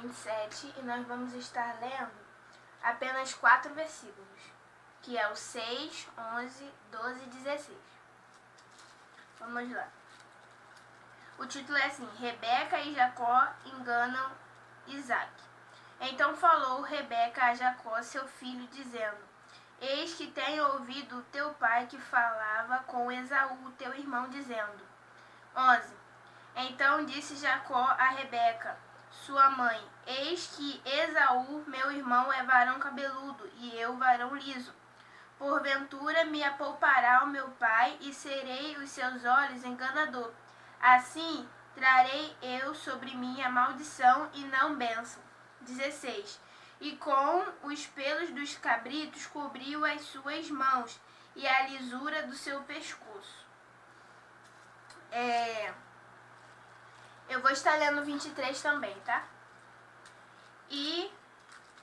27 e nós vamos estar lendo apenas 4 versículos, que é o 6, 11, 12 e 16. Vamos lá. O título é assim: Rebeca e Jacó enganam Isaac. Então falou Rebeca a Jacó, seu filho, dizendo: Eis que tenho ouvido teu pai que falava com Esaú, teu irmão, dizendo. 11. Então disse Jacó a Rebeca, sua mãe: Eis que Esaú, meu irmão, é varão cabeludo, e eu varão liso. Porventura me apoupará o meu pai, e serei os seus olhos enganador. Assim trarei eu sobre mim a maldição e não bênção. 16. E com os pelos dos cabritos cobriu as suas mãos e a lisura do seu pescoço. Eu vou estar lendo 23 também, tá? E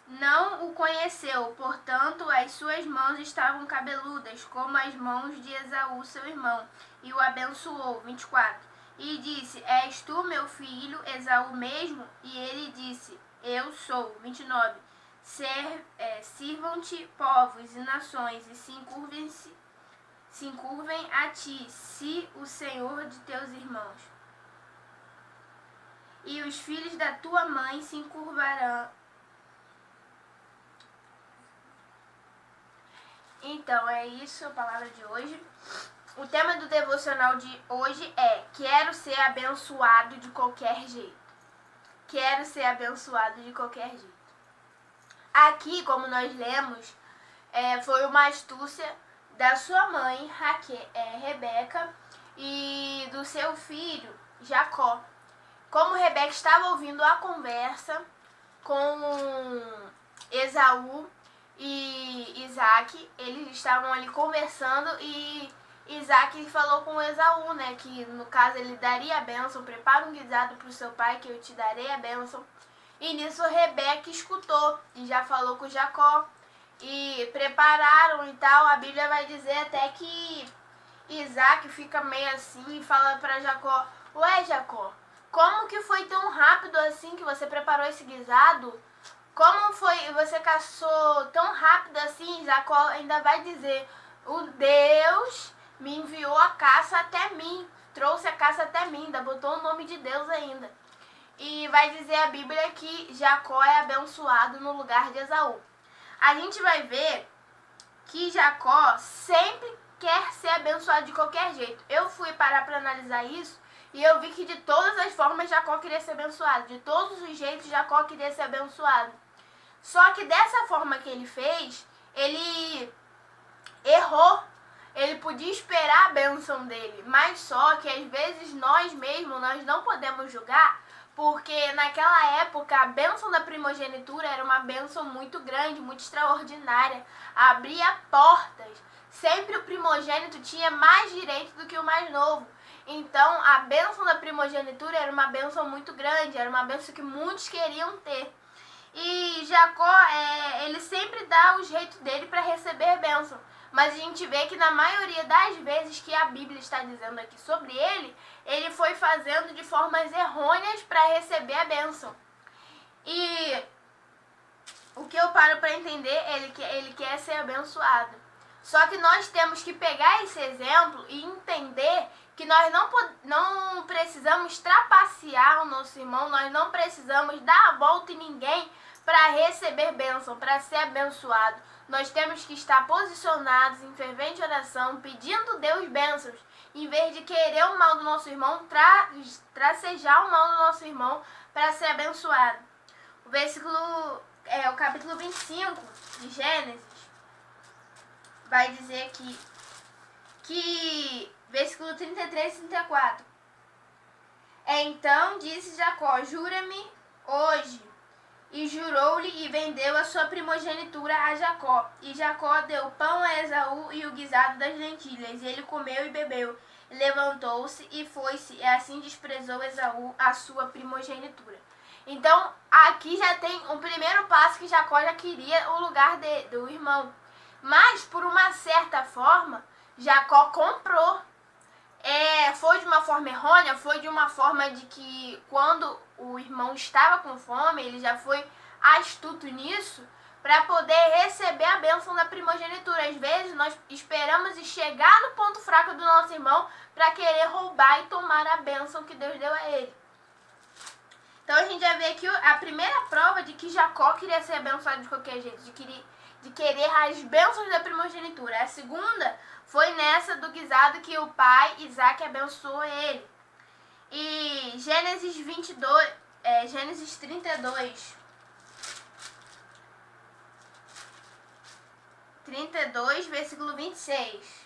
não o conheceu, portanto as suas mãos estavam cabeludas, como as mãos de Esaú, seu irmão, e o abençoou. 24. E disse: És tu meu filho, Esaú mesmo? E ele disse: Eu sou. 29. Sirvam-te povos e nações, e se encurvem a ti, se o Senhor de teus irmãos. E os filhos da tua mãe se encurvarão. Então, é isso a palavra de hoje. O tema do devocional de hoje é: quero ser abençoado de qualquer jeito. Quero ser abençoado de qualquer jeito. Aqui, como nós lemos, foi uma astúcia da sua mãe, Rebeca, e do seu filho, Jacó. Como Rebeca estava ouvindo a conversa com Esaú e Isaac, eles estavam ali conversando e Isaac falou com Esaú, né, que no caso ele daria a bênção: prepara um guisado para o seu pai que eu te darei a bênção. E nisso Rebeca escutou e já falou com Jacó e prepararam e tal. A Bíblia vai dizer até que Isaac fica meio assim e fala para Jacó: Ué, Jacó, como que foi tão rápido assim que você preparou esse guisado? Como foi, você caçou tão rápido assim? Jacó ainda vai dizer: o Deus me enviou a caça até mim, trouxe a caça até mim, ainda botou o nome de Deus ainda. E vai dizer a Bíblia que Jacó é abençoado no lugar de Esaú. A gente vai ver que Jacó sempre quer ser abençoado de qualquer jeito. Eu fui parar para analisar isso e eu vi que de todas as formas Jacó queria ser abençoado. De todos os jeitos Jacó queria ser abençoado. Só que dessa forma que ele fez, ele errou. Ele podia esperar a bênção dele, mas só que às vezes nós mesmos não podemos julgar, porque naquela época a bênção da primogenitura era uma bênção muito grande, muito extraordinária, abria portas. Sempre o primogênito tinha mais direito do que o mais novo. Então a bênção da primogenitura era uma bênção muito grande, era uma bênção que muitos queriam ter. E Jacó, ele sempre dá o jeito dele para receber bênção. Mas a gente vê que na maioria das vezes que a Bíblia está dizendo aqui sobre ele foi fazendo de formas errôneas para receber a bênção. E o que eu paro para entender, ele quer ser abençoado. Só que nós temos que pegar esse exemplo e entender que nós não precisamos trapacear o nosso irmão, nós não precisamos dar a volta em ninguém para receber bênção, para ser abençoado. Nós temos que estar posicionados em fervente oração, pedindo Deus bênçãos, em vez de querer o mal do nosso irmão, tracejar o mal do nosso irmão para ser abençoado. O capítulo 25 de Gênesis vai dizer que versículo 33 e 34. Então disse Jacó: Jura-me hoje. E jurou-lhe e vendeu a sua primogenitura a Jacó. E Jacó deu pão a Esaú e o guisado das lentilhas. E ele comeu e bebeu. Levantou-se e foi-se. E assim desprezou Esaú a sua primogenitura. Então, aqui já tem um primeiro passo que Jacó já queria o lugar do irmão. Mas, por uma certa forma, Jacó comprou. Foi de uma forma errônea, foi de uma forma de que quando o irmão estava com fome, ele já foi astuto nisso, para poder receber a bênção da primogenitura. Às vezes nós esperamos e chegar no ponto fraco do nosso irmão para querer roubar e tomar a bênção que Deus deu a ele. Então a gente já vê aqui a primeira prova de que Jacó queria ser abençoado de qualquer jeito, de querer as bênçãos da primogenitura. A segunda foi nessa do guisado que o pai Isaac abençoou ele. E Gênesis 32, versículo 26.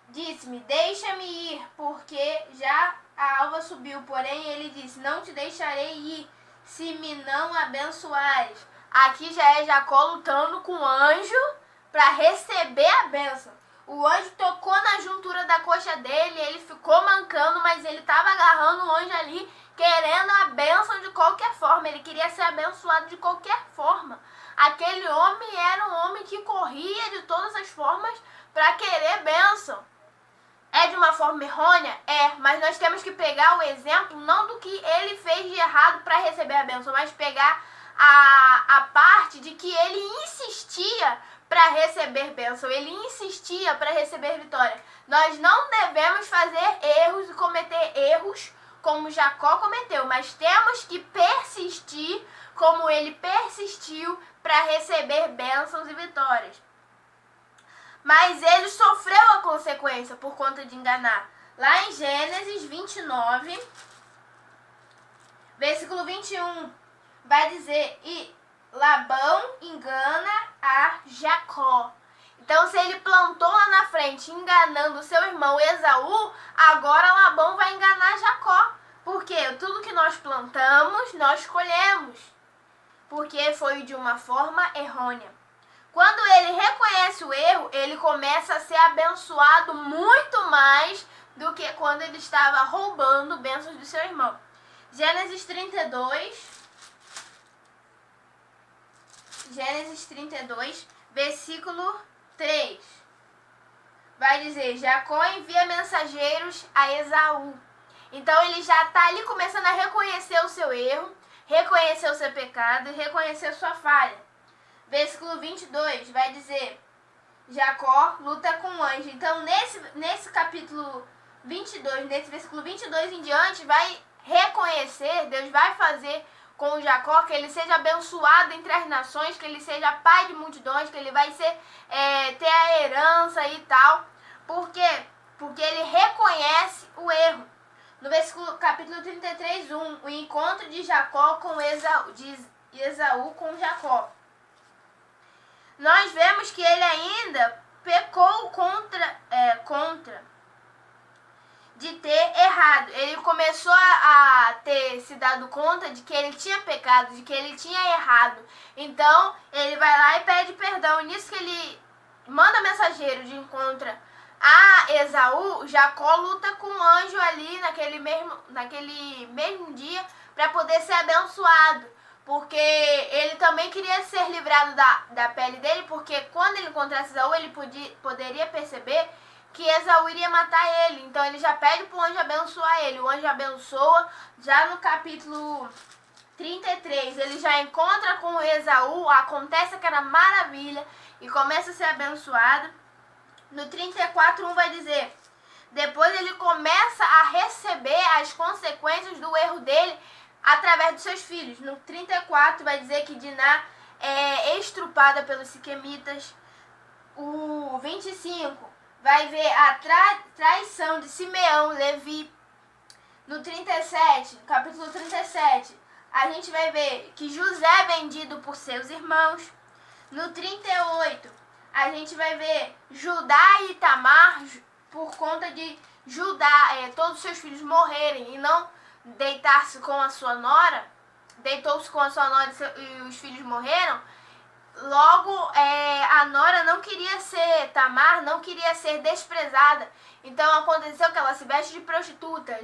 Disse-me, deixa-me ir, porque já a alva subiu. Porém ele disse, não te deixarei ir, se me não abençoares. Aqui já é Jacó lutando com o anjo para receber a bênção. O anjo tocou na juntura da coxa dele, ele ficou mancando, mas ele estava agarrando o anjo ali, querendo a bênção de qualquer forma. Ele queria ser abençoado de qualquer forma. Aquele homem era um homem que corria de todas as formas para querer bênção. É de uma forma errônea? É, mas nós temos que pegar o exemplo não do que ele fez de errado para receber a bênção, mas pegar a parte de que ele insistia para receber bênção, ele insistia para receber vitória. Nós não devemos fazer erros e cometer erros como Jacó cometeu, mas temos que persistir como ele persistiu para receber bênçãos e vitórias. Mas ele sofreu a consequência por conta de enganar. Lá em Gênesis 29, versículo 21, vai dizer, e Labão engana a Jacó. Então, se ele plantou lá na frente, enganando seu irmão Esaú, agora Labão vai enganar Jacó. Porque tudo que nós plantamos, nós colhemos. Porque foi de uma forma errônea. Quando ele reconhece o erro, ele começa a ser abençoado muito mais do que quando ele estava roubando bênçãos do seu irmão. Gênesis 32, versículo 3. Vai dizer, Jacó envia mensageiros a Esaú. Então ele já está ali começando a reconhecer o seu erro, reconhecer o seu pecado e reconhecer a sua falha. Versículo 22 vai dizer, Jacó luta com o anjo. Então nesse capítulo 22, nesse versículo 22 em diante, vai reconhecer, Deus vai fazer com o Jacó que ele seja abençoado entre as nações, que ele seja pai de multidões, que ele vai ter a herança e tal. Por quê? Porque ele reconhece o erro. No capítulo 33, 1, o encontro de Jacó com Esaú, de Esaú com Jacó. Nós vemos que ele ainda pecou contra de ter errado. Ele começou a ter se dado conta de que ele tinha pecado, de que ele tinha errado. Então, ele vai lá e pede perdão. Nisso que ele manda mensageiro de encontro a Esaú, Jacó luta com o anjo ali naquele mesmo dia para poder ser abençoado. Porque ele também queria ser livrado da pele dele, porque quando ele encontrasse Esaú, ele poderia perceber que Esaú iria matar ele. Então ele já pede para o anjo abençoar ele. O anjo abençoa. Já no capítulo 33, ele já encontra com Esaú, acontece aquela maravilha e começa a ser abençoado. No 34, 1 vai dizer, depois ele começa a receber as consequências do erro dele através dos seus filhos. No 34 vai dizer que Diná é estrupada pelos siquemitas. O 25 vai ver a traição de Simeão, Levi. No 37, capítulo 37, a gente vai ver que José é vendido por seus irmãos. No 38, a gente vai ver Judá e Tamar, por conta de Judá, todos os seus filhos morrerem e não deitar-se com a sua nora, deitou-se com a sua nora e os filhos morreram. Logo, a nora não queria ser, Tamar não queria ser desprezada. Então aconteceu que ela se veste de prostituta,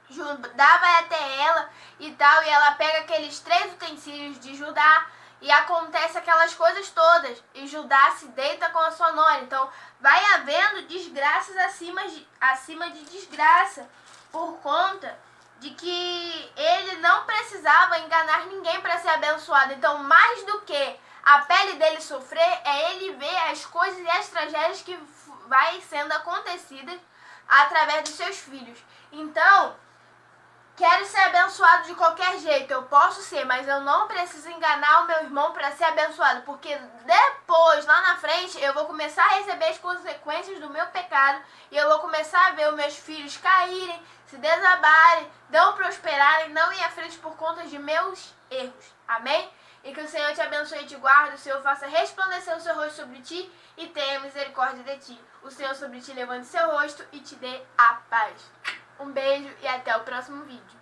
Judá vai até ela e tal, e ela pega aqueles 3 utensílios de Judá e acontece aquelas coisas todas, e Judá se deita com a sua nora. Então vai havendo desgraças acima de desgraça, por conta de que ele não precisava enganar ninguém para ser abençoado. Então, mais do que a pele dele sofrer, é ele ver as coisas e as tragédias que vai sendo acontecidas através dos seus filhos. Então, quero ser abençoado de qualquer jeito, eu posso ser, mas eu não preciso enganar o meu irmão para ser abençoado, porque depois, lá na frente, eu vou começar a receber as consequências do meu pecado e eu vou começar a ver os meus filhos caírem, se desabarem, não prosperarem, não ir à frente por conta de meus erros. Amém? E que o Senhor te abençoe e te guarde, o Senhor faça resplandecer o seu rosto sobre ti e tenha misericórdia de ti. O Senhor sobre ti levante seu rosto e te dê a paz. Um beijo e até o próximo vídeo.